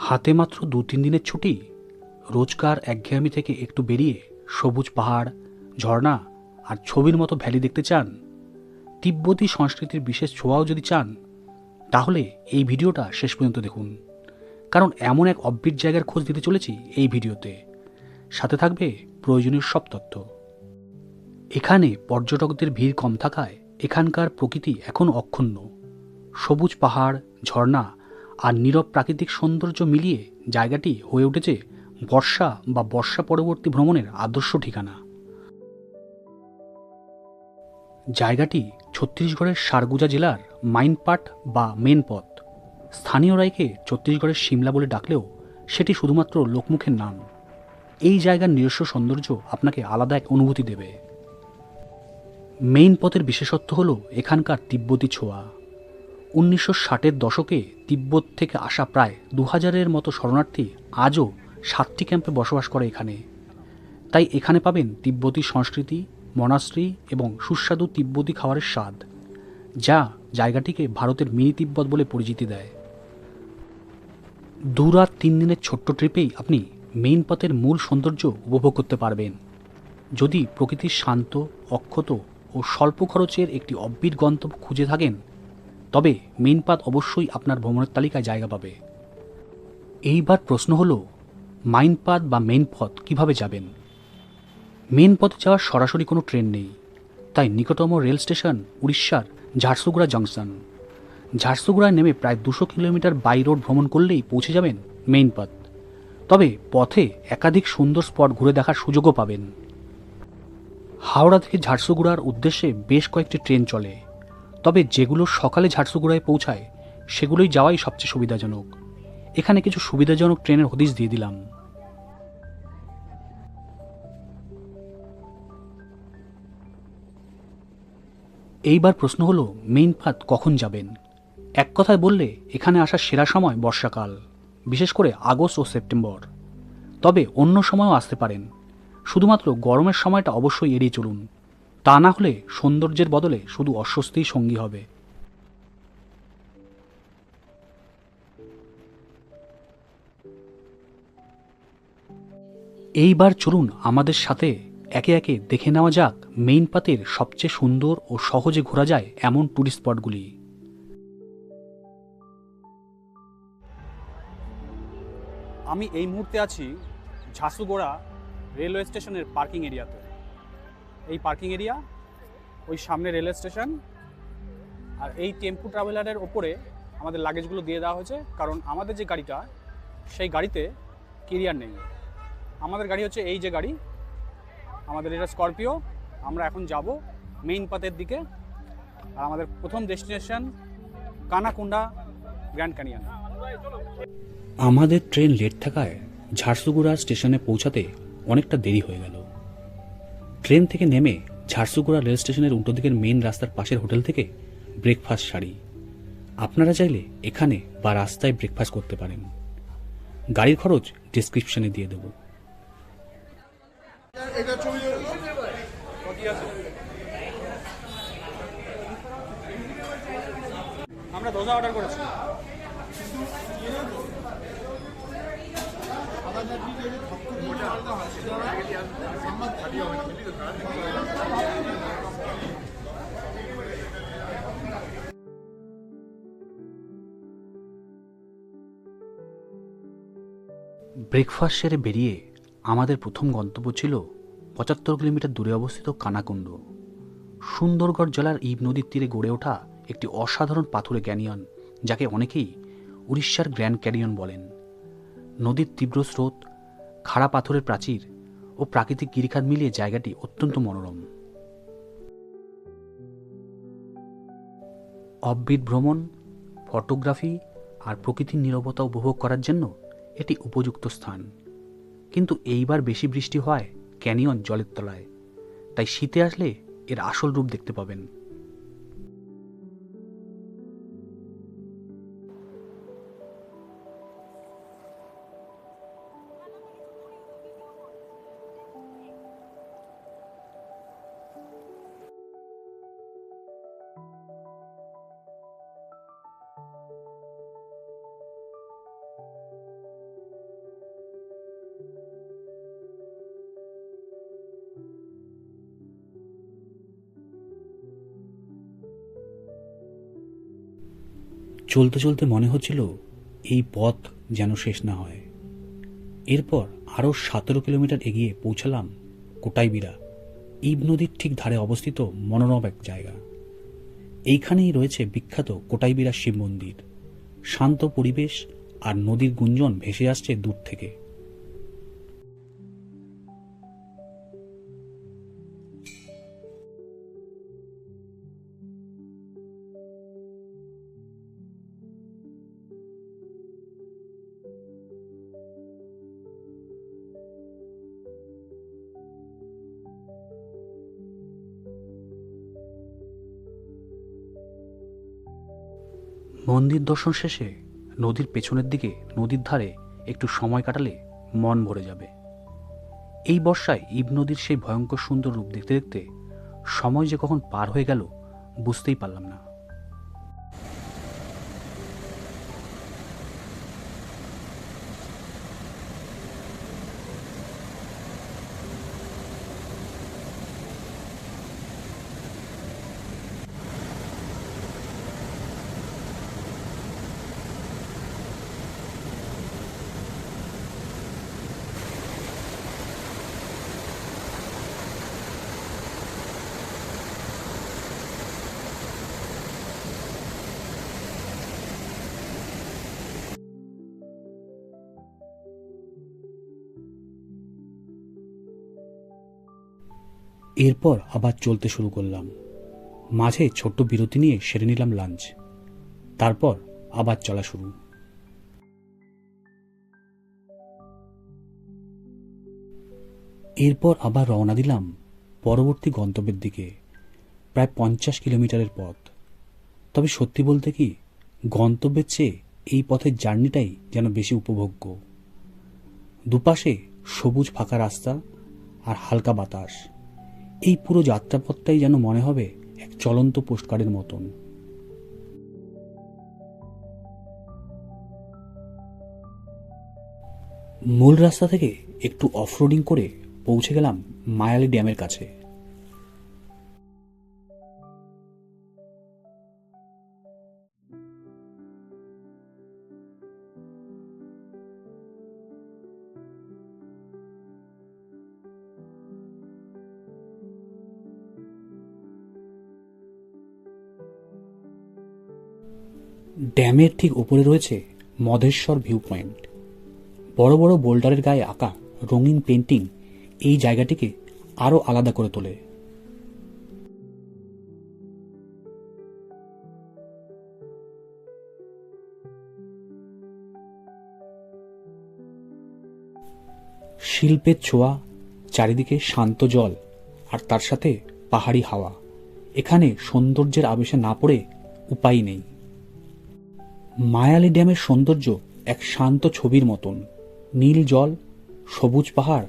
হাতে মাত্র ২-৩ দিনের ছুটি, রোজকার একঘেয়েমি থেকে একটু বেরিয়ে সবুজ পাহাড়, ঝর্ণা আর ছবির মতো ভ্যালি দেখতে চান, তিব্বতী সংস্কৃতির বিশেষ ছোঁয়াও যদি চান, তাহলে এই ভিডিওটা শেষ পর্যন্ত দেখুন। কারণ এমন এক অব্বিট জায়গার খোঁজ দিতে চলেছি এই ভিডিওতে। সাথে থাকবে প্রয়োজনীয় সব তথ্য। এখানে পর্যটকদের ভিড় কম থাকায় এখানকার প্রকৃতি এখন অক্ষুণ্ণ। সবুজ পাহাড়, ঝর্ণা আর নীরব প্রাকৃতিক সৌন্দর্য মিলিয়ে জায়গাটি হয়ে উঠেছে বর্ষা বা বর্ষা পরবর্তী ভ্রমণের আদর্শ ঠিকানা। জায়গাটি ছত্তিশগড়ের সারগুজা জেলার মাইনপাট বা মেন পথ। স্থানীয়রা একে ছত্তিশগড়ের সিমলা বলে ডাকলেও সেটি শুধুমাত্র লোকমুখের নাম। এই জায়গার নিজস্ব সৌন্দর্য আপনাকে আলাদা এক অনুভূতি দেবে। মেইন পথের বিশেষত্ব হল এখানকার তিব্বতী ছোঁয়া। ১৯৬০-এর দশকে তিব্বত থেকে আসা প্রায় ২০০০-এর মতো শরণার্থী আজও ৭টি ক্যাম্পে বসবাস করে এখানে। তাই এখানে পাবেন তিব্বতী সংস্কৃতি, মনাশ্রী এবং সুস্বাদু তিব্বতী খাবারের স্বাদ, যা জায়গাটিকে ভারতের মিনি তিব্বত বলে পরিচিতি দেয়। ২ রাত ৩ দিনের ছোট্ট ট্রিপেই আপনি মেইন পথের মূল সৌন্দর্য উপভোগ করতে পারবেন। যদি প্রকৃতির শান্ত, অক্ষত ও স্বল্প খরচের একটি অব্বিট গন্তব্য খুঁজে থাকেন, তবে মেইন পাথ অবশ্যই আপনার ভ্রমণের তালিকায় জায়গা পাবে। এইবার প্রশ্ন হলো, মাইন পাথ বা মেইন পথ কীভাবে যাবেন? মেইন পথে যাওয়ার সরাসরি কোনো ট্রেন নেই, তাই নিকটতম রেল স্টেশন উড়িষ্যার ঝারসুগুড়া জংশন। ঝারসুগুড়ায় নেমে প্রায় ২০০ কিলোমিটার বাই রোড ভ্রমণ করলেই পৌঁছে যাবেন মেইন পথ। তবে পথে একাধিক সুন্দর স্পট ঘুরে দেখার সুযোগও পাবেন। হাওড়া থেকে ঝারসুগুড়ার উদ্দেশ্যে বেশ কয়েকটি ট্রেন চলে, তবে যেগুলো সকালে ঝারসুগুড়ায় পৌঁছায় সেগুলোই যাওয়াই সবচেয়ে সুবিধাজনক। এখানে কিছু সুবিধাজনক ট্রেনের হদিশ দিয়ে দিলাম। এইবার প্রশ্ন হলো, মেইন পাথ কখন যাবেন? এক কথায় বললে এখানে আসার সেরা সময় বর্ষাকাল, বিশেষ করে আগস্ট ও সেপ্টেম্বর। তবে অন্য সময়ও আসতে পারেন, শুধুমাত্র গরমের সময়টা অবশ্যই এড়িয়ে চলুন। তা না হলে সৌন্দর্যের বদলে শুধু অস্বস্তিই সঙ্গী হবে। এইবার চলুন আমাদের সাথে একে একে দেখে নেওয়া যাক মেইন পাথের সবচেয়ে সুন্দর ও সহজে ঘোরা যায় এমন ট্যুরিস্ট স্পটগুলি। আমি এই মুহূর্তে আছি ঝারসুগুড়া রেলওয়ে স্টেশনের পার্কিং এরিয়াতে। এই পার্কিং এরিয়া, ওই সামনে রেলওয়ে স্টেশন, আর এই টেম্পু ট্রাভেলারের ওপরে আমাদের লাগেজগুলো দিয়ে দেওয়া হয়েছে, কারণ আমাদের যে গাড়িটা সেই গাড়িতে কেরিয়ার নেই। আমাদের গাড়ি হচ্ছে এই যে গাড়ি, আমাদের এটা স্করপিও। আমরা এখন যাব মেইন পাথের দিকে, আর আমাদের প্রথম ডেস্টিনেশন কানাকুন্ডা গ্র্যান্ড ক্যানিয়ন। আমাদের ট্রেন লেট থাকায় ঝারসুগুড়া স্টেশনে পৌঁছাতে অনেকটা দেরি হয়ে গেল। ট্রেন থেকে নেমে ঝারসুগুড়া রেল স্টেশনের উল্টো দিকের মেইন রাস্তার পাশের হোটেল থেকে ব্রেকফাস্ট সারি। আপনারা চাইলে এখানে বা রাস্তায় ব্রেকফাস্ট করতে পারেন। গাড়ির খরচ ডিসক্রিপশনে দিয়ে দেব। আমরা দোসা অর্ডার করেছি। ব্রেকফাস্ট সেরে বেরিয়ে আমাদের প্রথম গন্তব্য ছিল ৭৫ কিলোমিটার দূরে অবস্থিত কানাকুণ্ড। সুন্দরগড় জেলার ইব নদীর তীরে গড়ে ওঠা একটি অসাধারণ পাথুরে ক্যানিয়ন, যাকে অনেকেই উড়িষ্যার গ্র্যান্ড ক্যানিয়ন বলেন। নদীর তীব্র স্রোত, খাড়া পাথরের প্রাচীর ও প্রাকৃতিক গিরিখাত মিলিয়ে জায়গাটি অত্যন্ত মনোরম। অফবিট ভ্রমণ, ফটোগ্রাফি আর প্রকৃতির নীরবতা উপভোগ করার জন্য এটি উপযুক্ত স্থান। কিন্তু এইবার বেশি বৃষ্টি হয় ক্যানিয়ন জলের তলায়, তাই শীতে আসলে এর আসল রূপ দেখতে পাবেন। চলতে চলতে মনে হচ্ছিল এই পথ যেন শেষ না হয়। এরপর আরও 17 কিলোমিটার এগিয়ে পৌঁছালাম কোটাইবিরা। ইব নদীর ঠিক ধারে অবস্থিত মনোরম এক জায়গা। এইখানেই রয়েছে বিখ্যাত কোটাইবিরা শিব মন্দির। শান্ত পরিবেশ আর নদীর গুঞ্জন ভেসে আসছে দূর থেকে। মন্দির দর্শন শেষে নদীর পেছনের দিকে নদীর ধারে একটু সময় কাটালে মন ভরে যাবে। এই বর্ষায় ইব নদীর সেই ভয়ঙ্কর সুন্দর রূপ দেখতে দেখতে সময় যে কখন পার হয়ে গেল বুঝতেই পারলাম না। এরপর আবার চলতে শুরু করলাম। মাঝে ছোট্ট বিরতি নিয়ে সেরে নিলাম লাঞ্চ। তারপর আবার চলা শুরু। এরপর আবার রওনা দিলাম পরবর্তী গন্তব্যের দিকে, প্রায় 50 কিলোমিটারের পথ। তবে সত্যি বলতে কি, গন্তব্যের চেয়ে এই পথের জার্নিটাই যেন বেশি উপভোগ্য। দুপাশে সবুজ ফাঁকা রাস্তা আর হালকা বাতাস। এই পুরো যাত্রাপথটাই যেন মনে হবে এক চলন্ত পোস্টকার্ডের মতন। মূল রাস্তা থেকে একটু অফরোডিং করে পৌঁছে গেলাম মায়ালি ড্যামের কাছে। ড্যামের ঠিক উপরে রয়েছে মধেশ্বর ভিউ পয়েন্ট। বড় বড় বোল্ডারের গায়ে আঁকা রঙিন পেন্টিং এই জায়গাটিকে আরো আলাদা করে তোলে। শিল্পের ছোঁয়া, চারিদিকে শান্ত জল আর তার সাথে পাহাড়ি হাওয়া। এখানে সৌন্দর্যের আবেশে না পড়ে উপায় নেই। মায়ালি ড্যামের সৌন্দর্য এক শান্ত ছবির মতন। নীল জল, সবুজ পাহাড়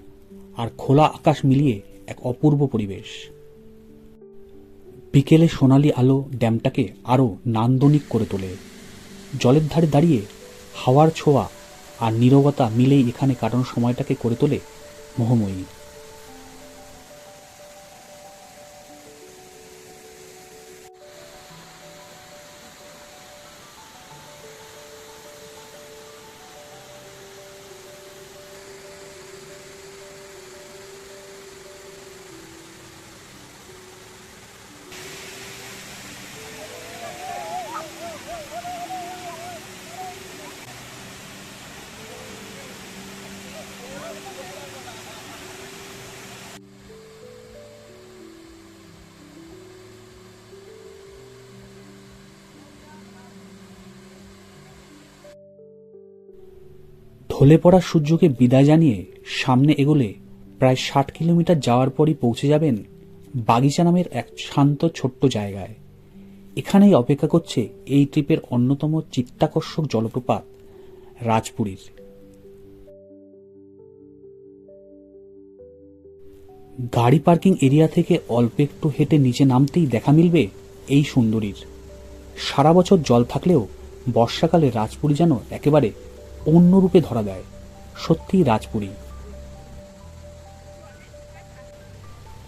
আর খোলা আকাশ মিলিয়ে এক অপূর্ব পরিবেশ। বিকেলে সোনালি আলো ড্যামটাকে আরো নান্দনিক করে তোলে। জলের ধারে দাঁড়িয়ে হাওয়ার ছোঁয়া আর নীরবতা মিলেই এখানে কাটানোর সময়টাকে করে তোলে মোহময়ী। ঢলে পড়া সূর্যকে বিদায় জানিয়ে সামনে এগোলে প্রায় 60 কিলোমিটার যাওয়ার পরই পৌঁছে যাবেন বাগিচা নামের এক শান্ত ছোট্ট জায়গায়। এখানেই অপেক্ষা করছে এই ট্রিপের অন্যতম চিত্তাকর্ষক জলপ্রপাত রাজপুরীর। গাড়ি পার্কিং এরিয়া থেকে অল্প একটু হেঁটে নিচে নামতেই দেখা মিলবে এই সুন্দরীর। সারা বছর জল থাকলেও বর্ষাকালে রাজপুরী যেন একেবারে অন্য রূপে ধরা দেয়। সত্যিই রাজপুরী।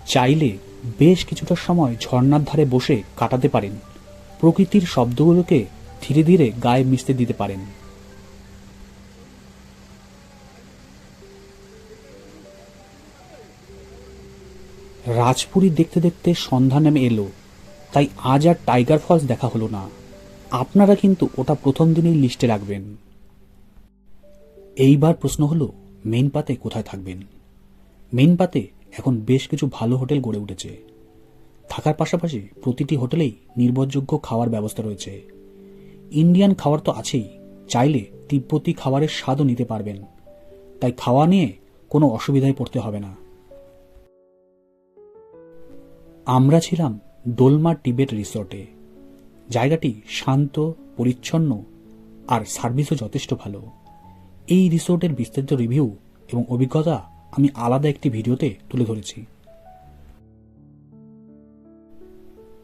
চাইলে বেশ কিছুটা সময় ঝর্ণার ধারে বসে কাটাতে পারেন। প্রকৃতির শব্দগুলোকে ধীরে ধীরে গায়ে মিশতে দিতে পারেন। রাজপুরী দেখতে দেখতে সন্ধ্যা নেমে এলো, তাই আজ আর টাইগার ফলস দেখা হলো না। আপনারা কিন্তু ওটা প্রথম দিনেই লিস্টে রাখবেন। এইবার প্রশ্ন হলো, মেইন পাতে কোথায় থাকবেন? মেইন পাতে এখন বেশ কিছু ভালো হোটেল গড়ে উঠেছে। থাকার পাশাপাশি প্রতিটি হোটেলেই নির্ভরযোগ্য খাওয়ার ব্যবস্থা রয়েছে। ইন্ডিয়ান খাবার তো আছেই, চাইলে তিব্বতী খাবারের স্বাদও নিতে পারবেন, তাই খাওয়া নিয়ে কোনো অসুবিধায় পড়তে হবে না। আমরা ছিলাম ডোলমা টিবেট রিসর্টে। জায়গাটি শান্ত, পরিচ্ছন্ন আর সার্ভিসও যথেষ্ট ভালো। এই রিসোর্টের বিস্তারিত রিভিউ এবং অভিজ্ঞতা আমি আলাদা একটি ভিডিওতে তুলে ধরেছি।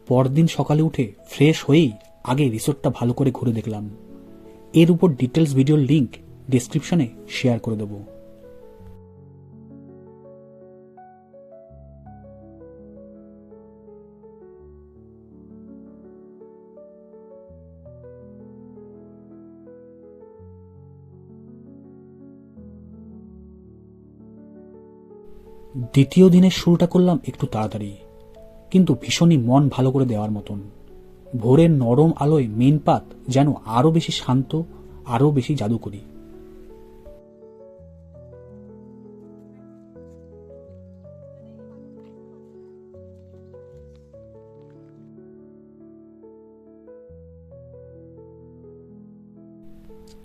পরদিন সকালে উঠে ফ্রেশ হয়েই আগে রিসোর্টটা ভালো করে ঘুরে দেখলাম। এর উপর ডিটেলস ভিডিওর লিংক ডেসক্রিপশনে শেয়ার করে দেব। দ্বিতীয় দিনের শুরুটা করলাম একটু তাড়াতাড়ি, কিন্তু ভীষণই মন ভালো করে দেওয়ার মতন। ভোরের নরম আলোয় মেইন পাত যেন আরো বেশি শান্ত, আরো বেশি জাদুকরী।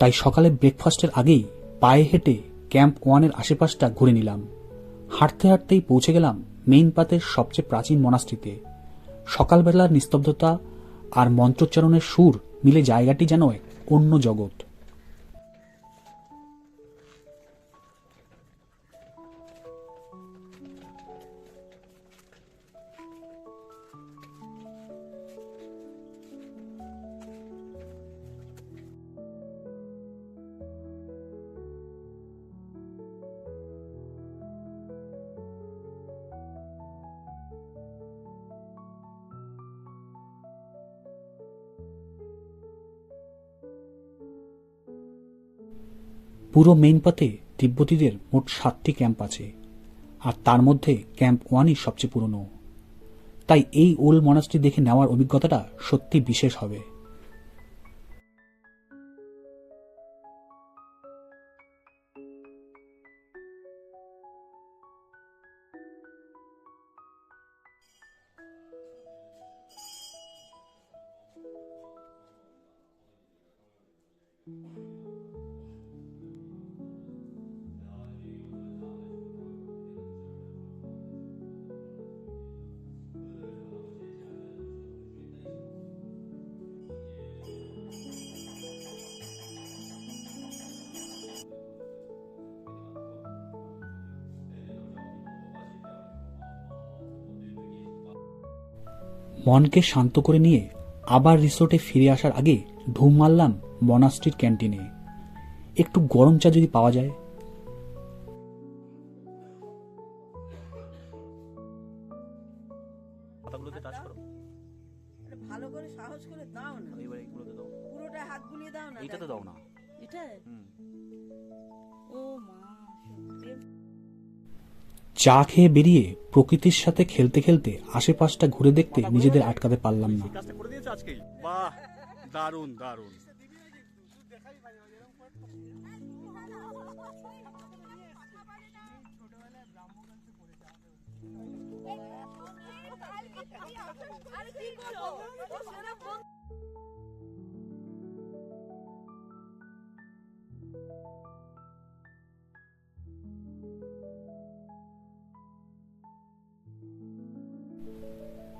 তাই সকালে ব্রেকফাস্টের আগেই পায়ে হেঁটে ক্যাম্প 1-এর আশেপাশটা ঘুরে নিলাম। হাঁটতে হাঁটতেই পৌঁছে গেলাম মেইন পাতের সবচেয়ে প্রাচীন মনাস্ট্রিতে। সকালবেলার নিস্তব্ধতা আর মন্ত্রোচ্চারণের সুর মিলে জায়গাটি যেন এক অন্য জগৎ। পুরো মেইন পাতে তিব্বতীদের মোট 7টি ক্যাম্প আছে, আর তার মধ্যে ক্যাম্প 1-ই সবচেয়ে পুরনো। তাই এই ওল্ড মনাস্ট্রি দেখে নেওয়ার অভিজ্ঞতাটা সত্যি বিশেষ হবে। মনকে শান্ত করে নিয়ে আবার রিসোর্টে ফিরে আসার আগে ঢুম মারলাম মনাস্ট্রির ক্যান্টিনে। একটু গরম চা যদি পাওয়া যায়। ভালো করে সাহস করে দাও না, এবার এইগুলোতে দাও, পুরোটা হাত বুলিয়ে দাও না। এইটাতে দাও না, এটা ও মা, চা খেয়ে বেরিয়ে প্রকৃতির সাথে খেলতে খেলতে আশেপাশটা ঘুরে দেখতে নিজেদের আটকাতে পারলাম না। কাজটা করে দিয়েছো আজকেই? বাহ, দারুণ দারুণ।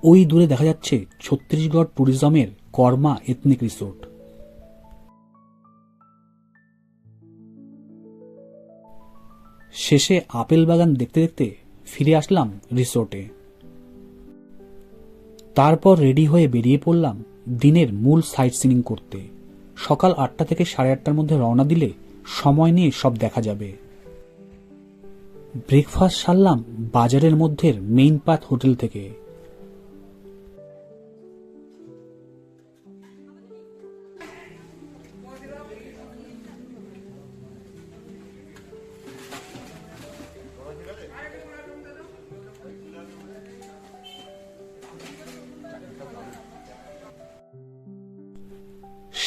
ওই দূরে দেখা যাচ্ছে ছত্তিশগড় ট্যুরিজমের কর্মা এথনিক রিসোর্ট। শেষে আপেল বাগান দেখতে দেখতে ফিরে আসলাম রিসোর্টে। তারপর রেডি হয়ে বেরিয়ে পড়লাম দিনের মূল সাইট সিনিং করতে। সকাল 8টা থেকে 8:30টার মধ্যে রওনা দিলে সময় নিয়ে সব দেখা যাবে। ব্রেকফাস্ট সারলাম বাজারের মধ্যে মেইন পাথ হোটেল থেকে।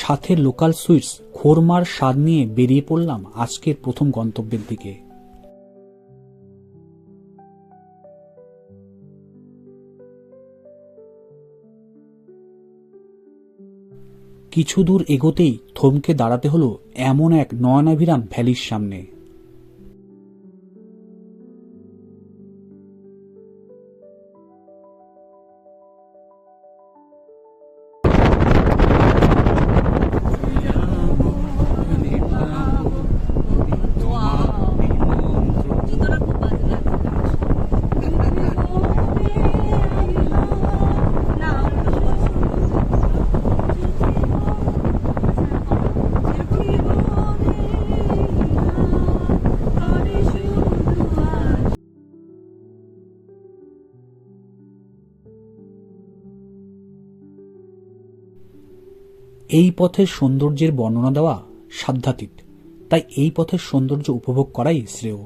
সাথে লোকাল সুইটস খোরমার স্বাদ নিয়ে বেরিয়ে পড়লাম আজকের প্রথম গন্তব্যের দিকে। কিছু দূর এগোতেই থমকে দাঁড়াতে হলো এমন এক নয়নাভিরাম ভ্যালির সামনে। জুতোটা খুব বাজে লাগছে। না, এই পথের সৌন্দর্যের বর্ণনা দেওয়া সাধ্যাতীত, তাই এই পথের সৌন্দর্য উপভোগ করাই শ্রেয়।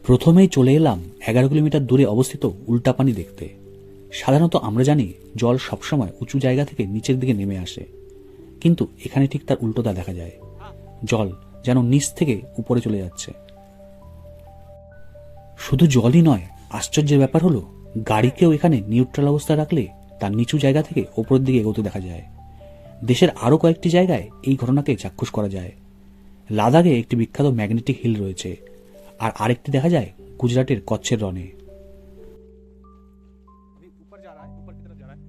প্রথমেই চলে এলাম 11 কিলোমিটার দূরে অবস্থিত উল্টাপানি দেখতে। সাধারণত আমরা জানি জল সবসময় উঁচু জায়গা থেকে নিচের দিকে নেমে আসে, কিন্তু এখানে ঠিক তার উল্টোটা দেখা যায়। জল যেন নিচ থেকে উপরে চলে যাচ্ছে। শুধু জলই নয়, আশ্চর্যের ব্যাপার হলো গাড়িকেও এখানে নিউট্রাল অবস্থায় রাখলে তার নিচু জায়গা থেকে ওপরের দিকে এগোতে দেখা যায়। দেশের আরও কয়েকটি জায়গায় এই ঘটনাকে চাক্ষুষ করা যায়। লাদাখে একটি বিখ্যাত ম্যাগনেটিক হিল রয়েছে, আর আরেকটি দেখা যায় গুজরাটের কচ্ছের রনে। अभी ऊपर जा रहा है, ऊपर की तरफ जा रहा है।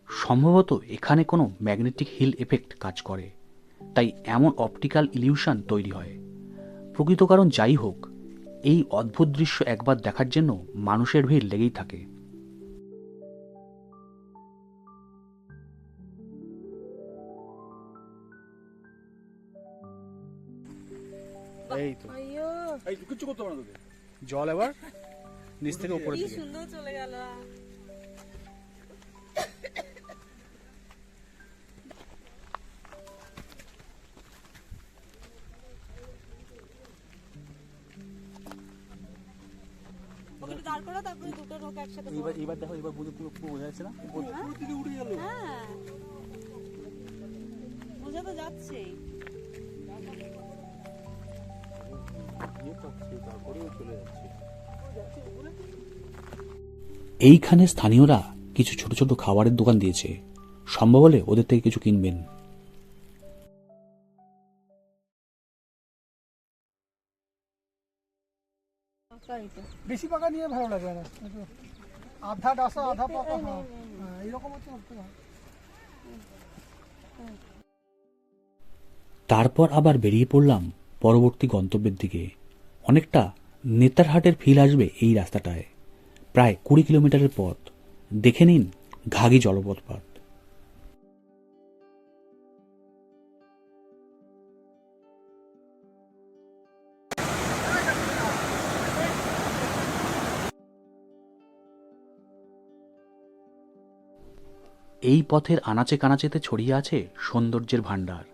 সম্ভবত এখানে কোনো ম্যাগনেটিক হিল এফেক্ট কাজ করে, তাই এমন অপটিক্যাল ইলিউশন তৈরি হয়। প্রকৃত কারণ যাই হোক, এই অদ্ভুত দৃশ্য একবার দেখার জন্য মানুষের ভিড় লেগেই থাকে। এই তো আইয়ো, এই কিচ্ছু করতে পারো না তোকে। জল এবার নিচ থেকে উপরের কি দিকে। সুন্দর চলে গেল। ওকে একটু দাঁড় করো, তারপরে দুটো নৌকা একসাথে এবার এবার দেখো, এবার বুঝে পুরো পুরো বোঝা যাচ্ছে না? পুরো দিকে উঠে গেল। হ্যাঁ, বোঝা তো যাচ্ছেই। তারপরেও চলে যাচ্ছে। এইখানে স্থানীয়রা কিছু ছোট ছোট খাবারের দোকান দিয়েছে, সম্ভব হলে ওদের থেকে কিছু কিনবেন। বেশি পাকা নিয়ে ভালো লাগবে না, একটু আধা ডাসা আধা পাকা। হ্যাঁ হ্যাঁ, এইরকম হচ্ছে করতে হয়। তারপর আবার বেরিয়ে পড়লাম পরবর্তী গন্তব্যের দিকে। অনেকটা নেতারহাটের ফিল আসবে এই রাস্তাটায়। প্রায় 20 কিলোমিটারের পথ। দেখে নিন ঘাগি জলপ্রপাত। এই পথের আনাচে কানাচেতে ছড়িয়ে আছে সৌন্দর্যের ভাণ্ডার,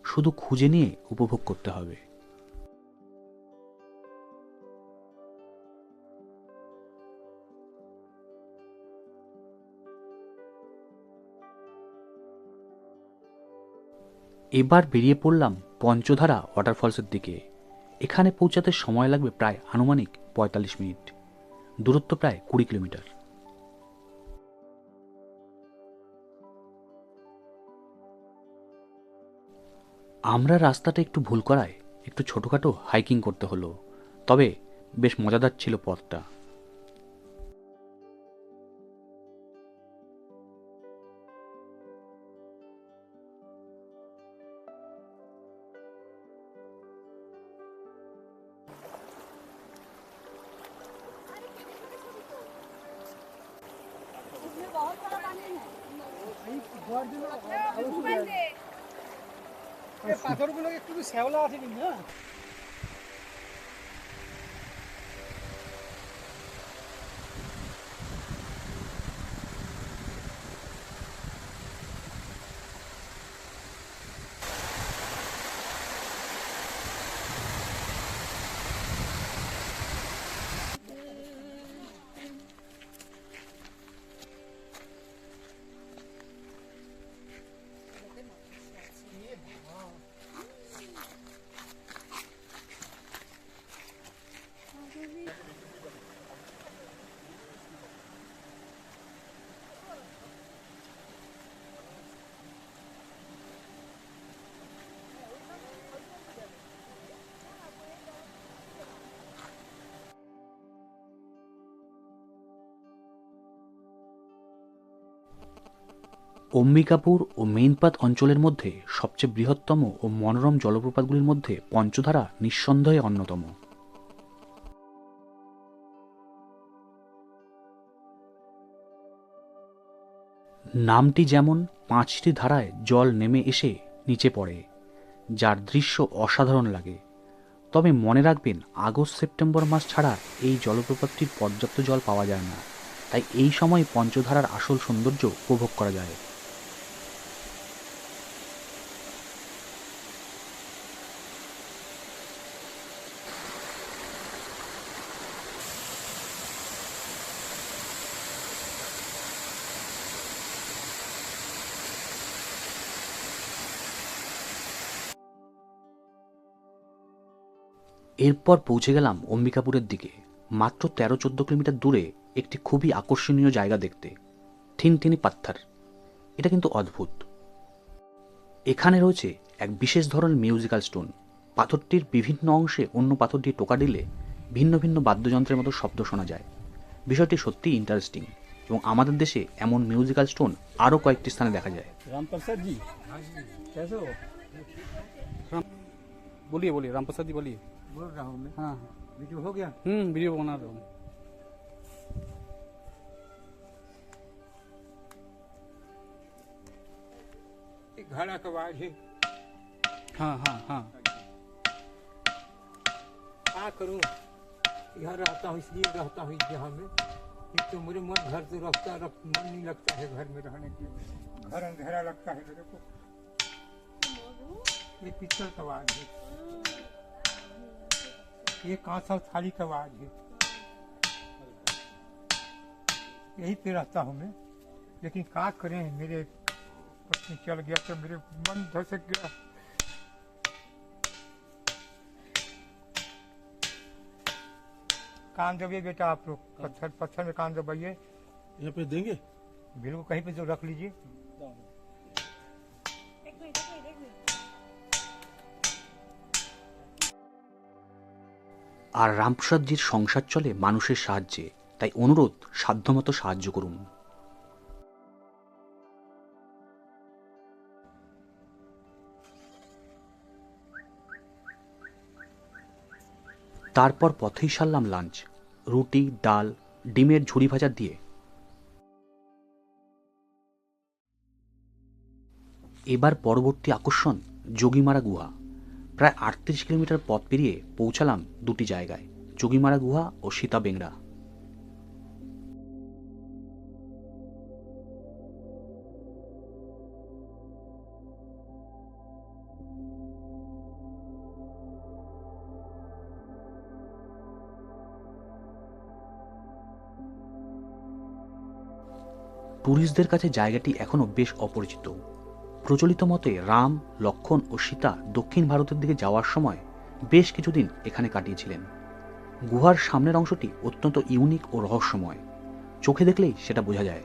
শুধু খুঁজে নিয়ে উপভোগ করতে হবে। এবার বেরিয়ে পড়লাম পঞ্চধারা ওয়াটারফলসের দিকে। এখানে পৌঁছাতে সময় লাগবে প্রায় আনুমানিক 45 মিনিট। দূরত্ব প্রায় 20 কিলোমিটার। আমরা রাস্তাটা একটু ভুল করায় একটু ছোটখাটো হাইকিং করতে হলো, তবে বেশ মজাদার ছিল পথটা। इसमें बहुत ধোয়ার জন্য ভালো সুবিধা। এই পাথরগুলো একটু শ্যাওলা আছে কিন্তু, হ্যাঁ। অম্বিকাপুর ও মেইনপাত অঞ্চলের মধ্যে সবচেয়ে বৃহত্তম ও মনোরম জলপ্রপাতগুলির মধ্যে পঞ্চধারা নিঃসন্দেহে অন্যতম। নামটি যেমন 5টি ধারায় জল নেমে এসে নিচে পড়ে, যার দৃশ্য অসাধারণ লাগে। তবে মনে রাখবেন, আগস্ট সেপ্টেম্বর মাস ছাড়া এই জলপ্রপাতটির পর্যাপ্ত জল পাওয়া যায় না, তাই এই সময় পঞ্চধারার আসল সৌন্দর্য উপভোগ করা যায়। এরপর পৌঁছে গেলাম অম্বিকাপুরের দিকে। মাত্র 13-14 কিলোমিটার দূরে একটি খুবই আকর্ষণীয় জায়গা দেখতে, থিনথিনি পাত্থর। এটা কিন্তু অদ্ভুত। এখানে রয়েছে এক বিশেষ ধরনের মিউজিক্যাল স্টোন। পাথরটির বিভিন্ন অংশে অন্য পাথর দিয়ে টোকা দিলে ভিন্ন ভিন্ন বাদ্যযন্ত্রের মতো শব্দ শোনা যায়। বিষয়টি সত্যিই ইন্টারেস্টিং, এবং আমাদের দেশে এমন মিউজিক্যাল স্টোন আরও কয়েকটি স্থানে দেখা যায়। रामप्रसाद जी कैसे हो? बोलिए बोलिए, रामप्रसाद जी बोलिए। बोल रहा हूँ मैं। हाँ वीडियो हो गया? वीडियो बना रहा हूँ। घड़ा का आवाज है। हाँ हाँ हाँ। क्या करूँ, यहाँ रहता हूँ इसलिए रहता हूँ इस जगह में। एक तो मेरे मन घर से मन नहीं लगता है घर में रहने के। घर अंधेरा लगता है मेरे को। ये पित्तल का आवाज है, ये कांच और थाली का आवाज है। यही पे रहता हूँ मैं, लेकिन क्या करें, मेरे पत्नी चल गया तो मेरे मन धसक गया। कान दबिए बेटा, आप लोग पत्थर पत्थर में कान दबाइए। यहाँ पे देंगे? बिल्कुल कहीं पे जो रख लीजिए। एक मिनट एक मिनट एक मिनट। আর রামপ্রসাদজির সংসার চলে মানুষের সাহায্যে, তাই অনুরোধ, সাধ্যমতো সাহায্য করুন। তারপর পথেই সারলাম লাঞ্চ, রুটি, ডাল, ডিমের ঝুড়ি ভাজা দিয়ে। এবার পরবর্তী আকর্ষণ যোগীমারা গুহা। প্রায় 38 কিলোমিটার পথ পেরিয়ে পৌঁছালাম দুটি জায়গায়, যোগীমারা গুহা ও সীতা বেংড়া। ট্যুরিস্টদের কাছে জায়গাটি এখনও বেশ অপরিচিত। প্রচলিত মতে রাম, লক্ষ্মণ ও সীতা দক্ষিণ ভারতের দিকে যাওয়ার সময় বেশ কিছুদিন এখানে কাটিয়েছিলেন। গুহার সামনের অংশটি অত্যন্ত ইউনিক ও রহস্যময়, চোখে দেখলেই সেটা বোঝা যায়।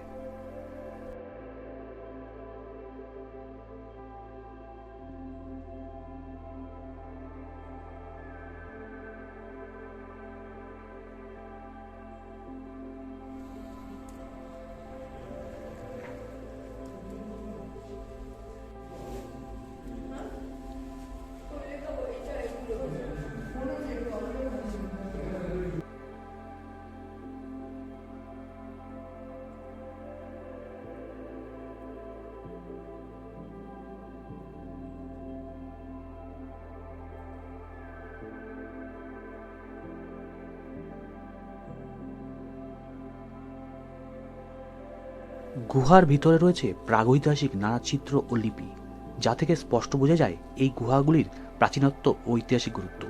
গুহার ভিতরে রয়েছে প্রাগৈতিহাসিক নানা চিত্র ও লিপি, যা থেকে স্পষ্ট বোঝা যায় এই গুহাগুলির প্রাচীনত্ব ও ঐতিহাসিক গুরুত্ব।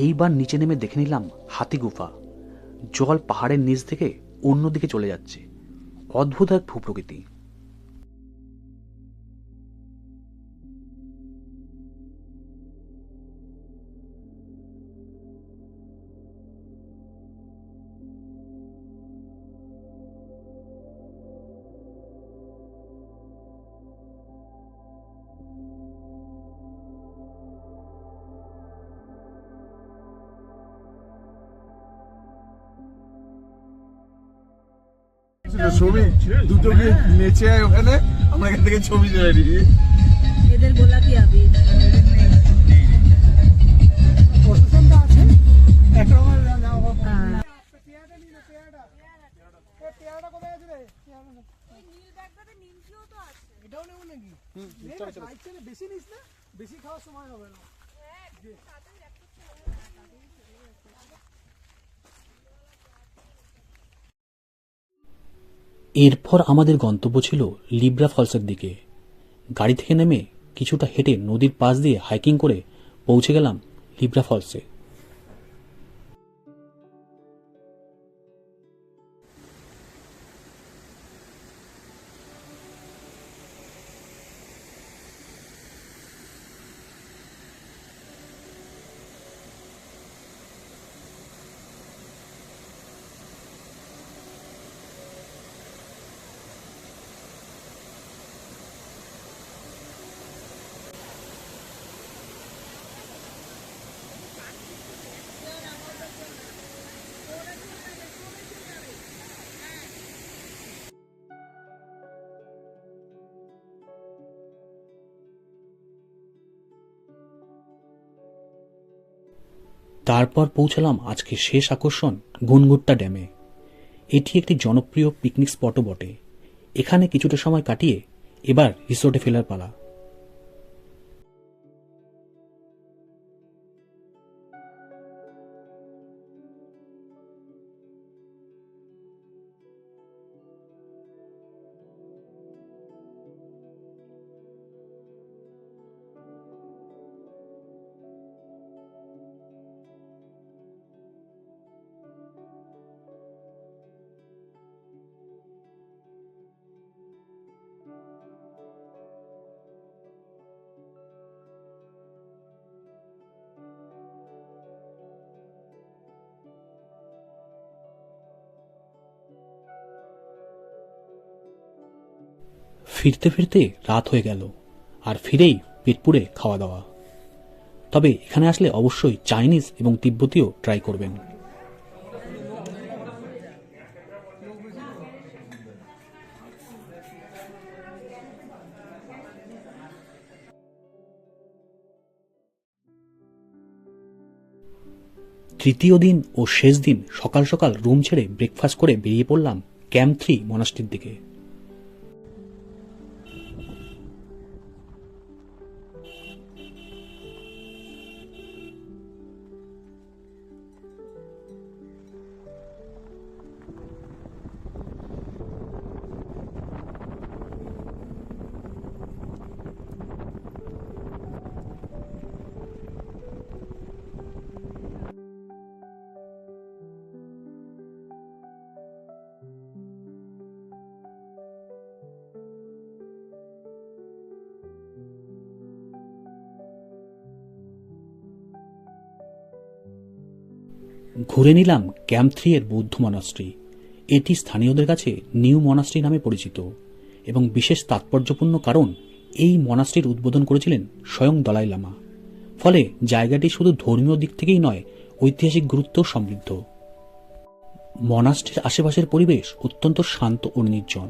এইবার নিচে নেমে দেখে নিলাম হাতি গুফা। জল পাহাড়ের নিচ থেকে অন্যদিকে চলে যাচ্ছে, অদ্ভুত এক ভূপ্রকৃতি। ছবি দুটোকে নেচে আয় ওখানে, আমরা এখান থেকে ছবি তুলে নিই। এদের গোলাপি আবির প্রসেশনটা আছে এক রকমের পেয়ারাটা নিয়ে পেয়ারাটা পেয়ারাটা কোথায় আছে রে? ওই নীল ব্যাগটাতে নিমকিও তো আছে। এটাও নেব নাকি? বাইক বেশি নিস না, বেশি খাওয়ার সময় হবে না। এরপর আমাদের গন্তব্য ছিল লিব্রা ফলসের দিকে। গাড়ি থেকে নেমে কিছুটা হেঁটে নদীর পাশ দিয়ে হাইকিং করে পৌঁছে গেলাম লিব্রা ফলসে। তারপর পৌঁছালাম আজকে শেষ আকর্ষণ গুনগুট্টা ড্যামে। এটি একটি জনপ্রিয় পিকনিক স্পটও বটে। এখানে কিছুটা সময় কাটিয়ে এবার রিসোর্টে ফেরার পালা। ফিরতে ফিরতে রাত হয়ে গেল, আর ফিরেই পেট পুড়ে খাওয়া দাওয়া। তবে এখানে আসলে অবশ্যই চাইনিজ এবং তিব্বতীয় ট্রাই করবেন। তৃতীয় দিন ও শেষ দিন সকাল সকাল রুম ছেড়ে ব্রেকফাস্ট করে বেরিয়ে পড়লাম ক্যাম্প 3 মনাস্ট্রির দিকে। ঘুরে নিলাম ক্যাম্প 3 এর বৌদ্ধ মনাস্ট্রি। এটি স্থানীয়দের কাছে নিউ মনাস্ট্রি নামে পরিচিত এবং বিশেষ তাৎপর্যপূর্ণ কারণ এই মনাস্ট্রির উদ্বোধন করেছিলেন স্বয়ং দলাই লামা। ফলে জায়গাটি শুধু ধর্মীয় দিক থেকেই নয়, ঐতিহাসিক গুরুত্বও সমৃদ্ধ। মনাস্ট্রির আশেপাশের পরিবেশ অত্যন্ত শান্ত ও নির্জন।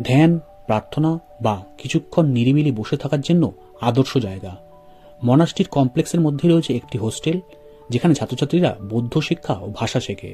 ধ্যান, প্রার্থনা বা কিছুক্ষণ নিরিবিলি বসে থাকার জন্য আদর্শ জায়গা। মনাস্ট্রির কমপ্লেক্সের মধ্যে রয়েছে একটি হোস্টেল, যেখানে ছাত্রছাত্রীরা বৌদ্ধ শিক্ষা ও ভাষা শেখে।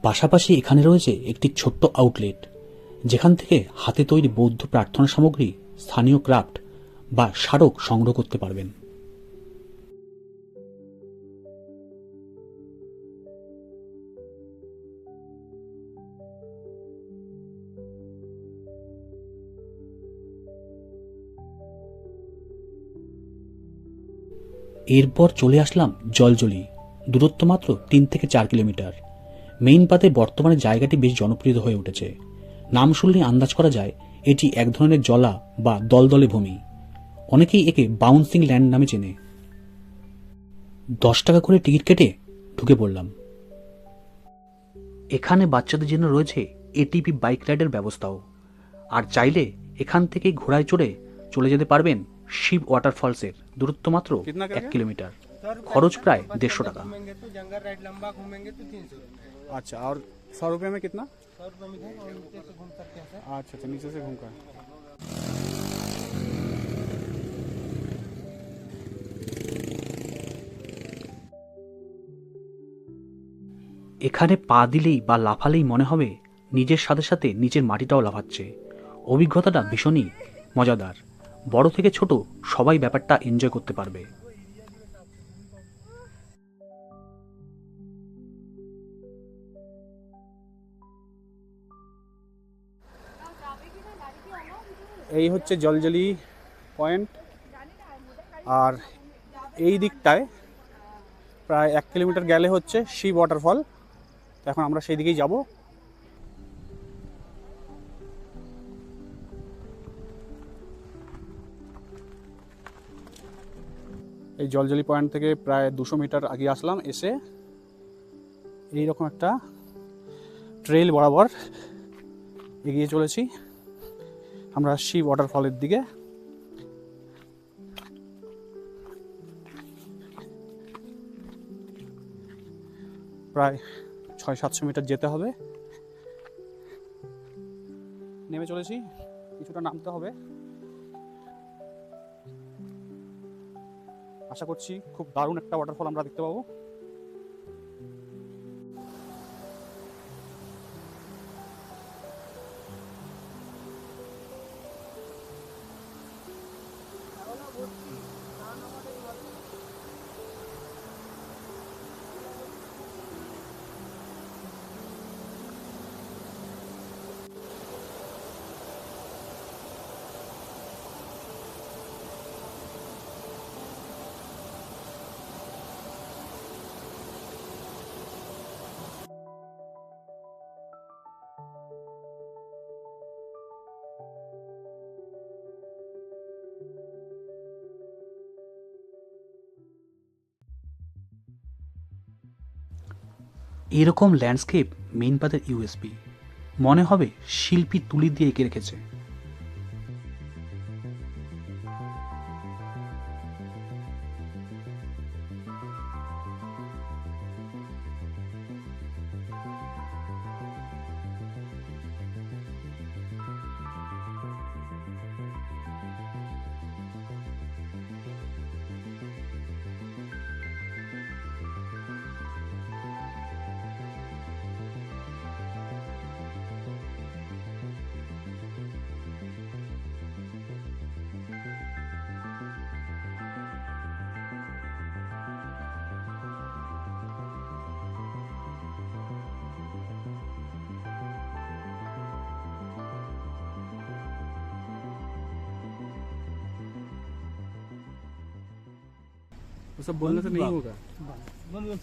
পাশাপাশি এখানে রয়েছে একটি ছোট্ট আউটলেট, যেখান থেকে হাতে তৈরি বৌদ্ধ প্রার্থনা সামগ্রী, স্থানীয় ক্রাফট বা স্মারক সংগ্রহ করতে পারবেন। এরপর চলে আসলাম জলজলি। দূরত্ব মাত্র 3 থেকে 4 কিলোমিটার। মেইন পাতে বর্তমানে জায়গাটি বেশ জনপ্রিয় হয়ে উঠেছে। নাম শুনলেই আন্দাজ করা যায় এটি এক ধরনের জলা বা দলদলে ভূমি। অনেকেই একে বাউন্সিং ল্যান্ড নামে চেনে। 10 টাকা করে টিকিট কেটে ঢুকে পড়লাম। এখানে বাচ্চাদের জন্য রয়েছে এটিপি বাইক রাইডের ব্যবস্থাও। আর চাইলে এখান থেকেই ঘোড়ায় চড়ে চলে যেতে পারবেন শিব ওয়াটারফলসের। দূরত্ব মাত্র 1 কিলোমিটার। খরচ প্রায় 150 টাকা। घूमेंगे तो जंगल राइड लंबा घूमेंगे तो 300 रुपये। अच्छा, और 100 रुपये में कितना? 100 रुपये में और नीचे से घूम सकते हैं सर। अच्छा अच्छा, नीचे से घूमकर। এখানে পা দিলেই বা লাফালেই মনে হবে নিজের সাথে সাথে নিচের মাটিটাও লাফাচ্ছে। অভিজ্ঞতাটা ভীষণই মজাদার। বড় থেকে ছোট সবাই ব্যাপারটা এনজয় করতে পারবে। এই হচ্ছে জলজলি পয়েন্ট। আর এই দিকটায় প্রায় 1 কিলোমিটার গেলে হচ্ছে শিব ওয়াটারফল। তো এখন আমরা সেই দিকেই যাব। এই জলজলি পয়েন্ট থেকে প্রায় 200 মিটার আগে আসলাম। এসে এইরকম একটা ট্রেল বরাবর এগিয়ে চলেছি আমরা শিব ওয়াটারফলের দিকে। প্রায় 600-700 মিটার যেতে হবে। নেমে চলেছি, কিছুটা নামতে হবে। আশা করছি খুব দারুণ একটা ওয়াটারফল আমরা দেখতে পাবো। এরকম ল্যান্ডস্কেপ মেইন পাতের ইউএসপি। মনে হবে শিল্পী তুলি দিয়ে এঁকে রেখেছে। वो सब बोलने से नहीं होगा।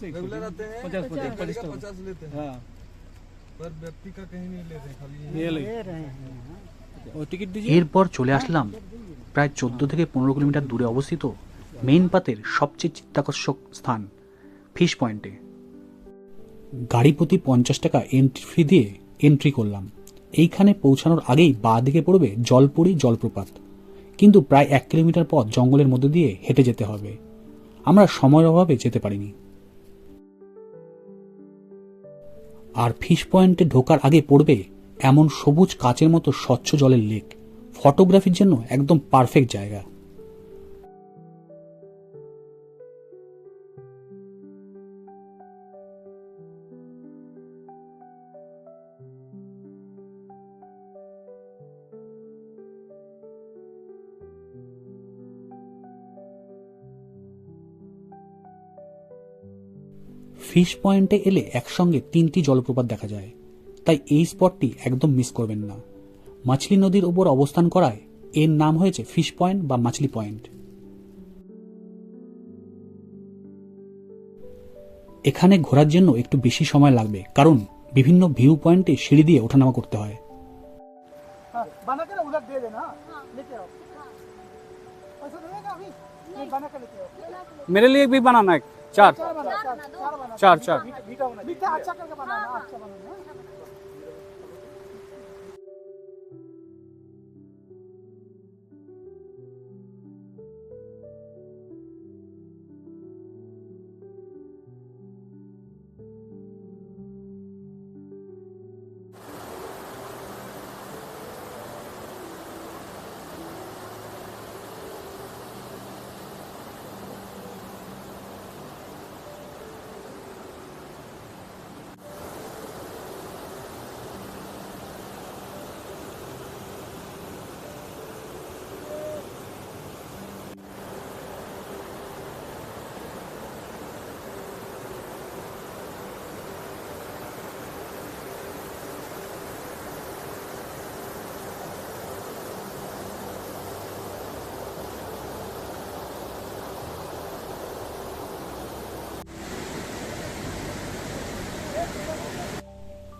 रेगुलर आते हैं 50 लेते हैं हाँ पर व्यक्ति का कहीं नहीं लेते हैं, खाली ये ले और टिकट दीजिए। এরপর চলে আসলাম প্রায় 14 থেকে 15 কিলোমিটার দূরে অবস্থিত মেইন পাতের সবচেয়ে চিত্তাকর্ষক স্থান ফিশ পয়েন্টে। গাড়ি প্রতি 50 টাকা এন্ট্রি ফি দিয়ে এন্ট্রি করলাম। এইখানে পৌঁছানোর আগেই বাঁ দিকে পড়বে জলপুরি জলপ্রপাত, কিন্তু প্রায় 1 কিলোমিটার পথ জঙ্গলের মধ্যে দিয়ে হেঁটে যেতে হবে। আমরা সময়ের অভাবে যেতে পারিনি। আর ফিশ পয়েন্টে ঢোকার আগে পড়বে এমন সবুজ কাচের মতো স্বচ্ছ জলের লেক, ফটোগ্রাফির জন্য একদম পারফেক্ট জায়গা। ফিশ পয়েন্টে এলে একসঙ্গে 3টি জলপ্রপাত দেখা যায়, তাই এই স্পটটি একদম মিস করবেন না। মাছলি নদীর উপর অবস্থান করায় এর নাম হয়েছে ফিশ পয়েন্ট বা মাছলি পয়েন্ট। এখানে ঘোরার জন্য একটু বেশি সময় লাগবে, কারণ বিভিন্ন ভিউ পয়েন্টে সিঁড়ি দিয়ে ওঠানামা করতে হয়। हाँ, बना के ना उधर दे देना, लेके आओ। पैसा देगा अभी? नहीं, बना के लेके आओ। मेरे लिए भी बनाना है 4 चार बना, चार बना। 4 मीठा अच्छा करके बनाना, अच्छा बनाना।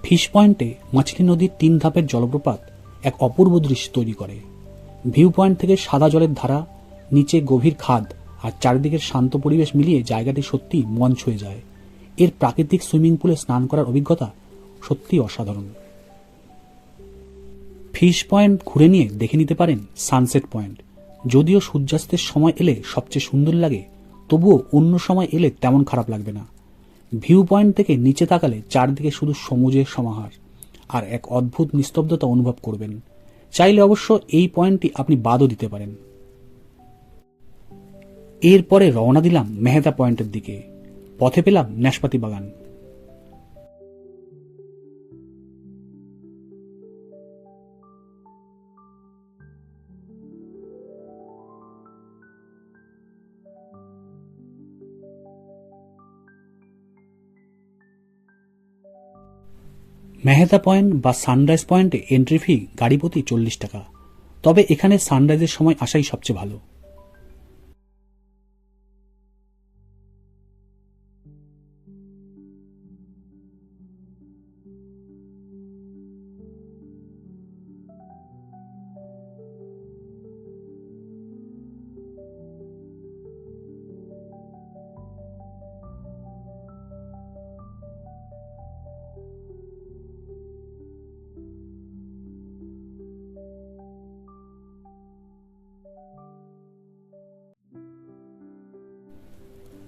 ফিশ পয়েন্টে মাছলি নদীর 3 ধাপের জলপ্রপাত এক অপূর্ব দৃশ্য তৈরি করে। ভিউ পয়েন্ট থেকে সাদা জলের ধারা, নিচে গভীর খাদ আর চারিদিকের শান্ত পরিবেশ মিলিয়ে জায়গাটি সত্যি মন ছুঁয়ে যায়। এর প্রাকৃতিক সুইমিং পুলে স্নান করার অভিজ্ঞতা সত্যি অসাধারণ। ফিশ পয়েন্ট ঘুরে নিয়ে দেখে নিতে পারেন সানসেট পয়েন্ট। যদিও সূর্যাস্তের সময় এলে সবচেয়ে সুন্দর লাগে, তবুও অন্য সময় এলে তেমন খারাপ লাগবে না। ভিউ পয়েন্ট থেকে নিচে তাকালে চারদিকে শুধু সমুদ্রের সমাহার আর এক অদ্ভুত নিস্তব্ধতা অনুভব করবেন। চাইলে অবশ্য এই পয়েন্টটি আপনি বাদও দিতে পারেন। এরপরে রওনা দিলাম মেহতা পয়েন্টের দিকে। পথে পেলাম নাশপাতি বাগান। মেহতা পয়েন্ট বা সানরাইজ পয়েন্টে এন্ট্রি ফি গাড়ি প্রতি 40 টাকা। তবে এখানে সানরাইজের সময় আসাই সবচেয়ে ভালো।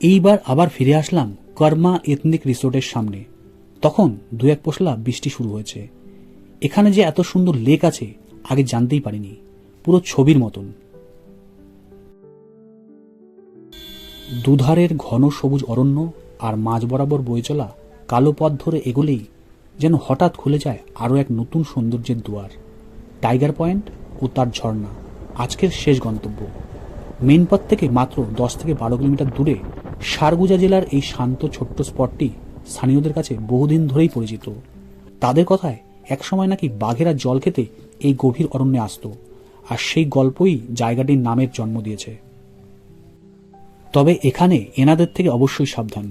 এইবার আবার ফিরে আসলাম কর্মা এথনিক রিসোর্টের সামনে। তখন 2-1 পশলা বৃষ্টি শুরু হয়েছে। এখানে যে এত সুন্দর লেক আছে আগে জানতেই পারিনি, পুরো ছবির মতন। দুধারের ঘন সবুজ অরণ্য আর মাঝ বরাবর বয়ে চলা কালো পথ ধরে এগোলেই যেন হঠাৎ খুলে যায় আরও এক নতুন সৌন্দর্যের দুয়ার। টাইগার পয়েন্ট ও তার ঝর্ণা আজকের শেষ গন্তব্য। মেন পথ থেকে মাত্র 10 থেকে 12 কিলোমিটার দূরে সারগুজা জেলার এই শান্ত ছোট্ট স্পটটি স্থানীয়দের কাছে বহুদিন ধরেই পরিচিত। তাদের কথায় একসময় নাকি বাঘেরা জল খেতে এই গভীর অরণ্যে আসত, আর সেই গল্পই জায়গাটির নামের জন্ম দিয়েছে। তবে এখানে এনাদের থেকে অবশ্যই সাবধান।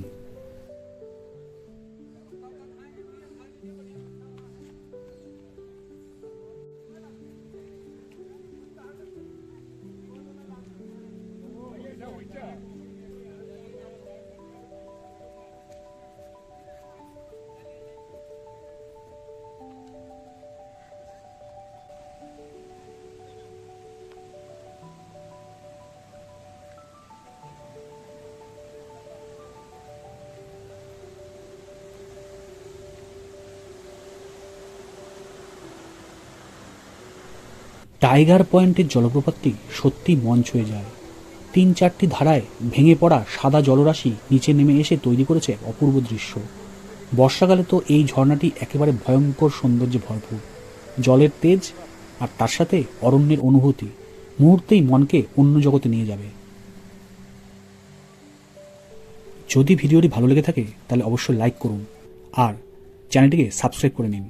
টাইগার পয়েন্টের জলপ্রপাতটি সত্যি মন ছুঁয়ে যায়। 3-4টি ধারায় ভেঙে পড়া সাদা জলরাশি নিচে নেমে এসে তৈরি করেছে অপূর্ব দৃশ্য। বর্ষাকালে তো এই ঝর্ণাটি একেবারে ভয়ঙ্কর সৌন্দর্যে ভরপুর। জলের তেজ আর তার সাথে অরণ্যের অনুভূতি মুহূর্তেই মনকে অন্য জগতে নিয়ে যাবে। যদি ভিডিওটি ভালো লেগে থাকে তাহলে অবশ্যই লাইক করুন আর চ্যানেলটিকে সাবস্ক্রাইব করে নিন।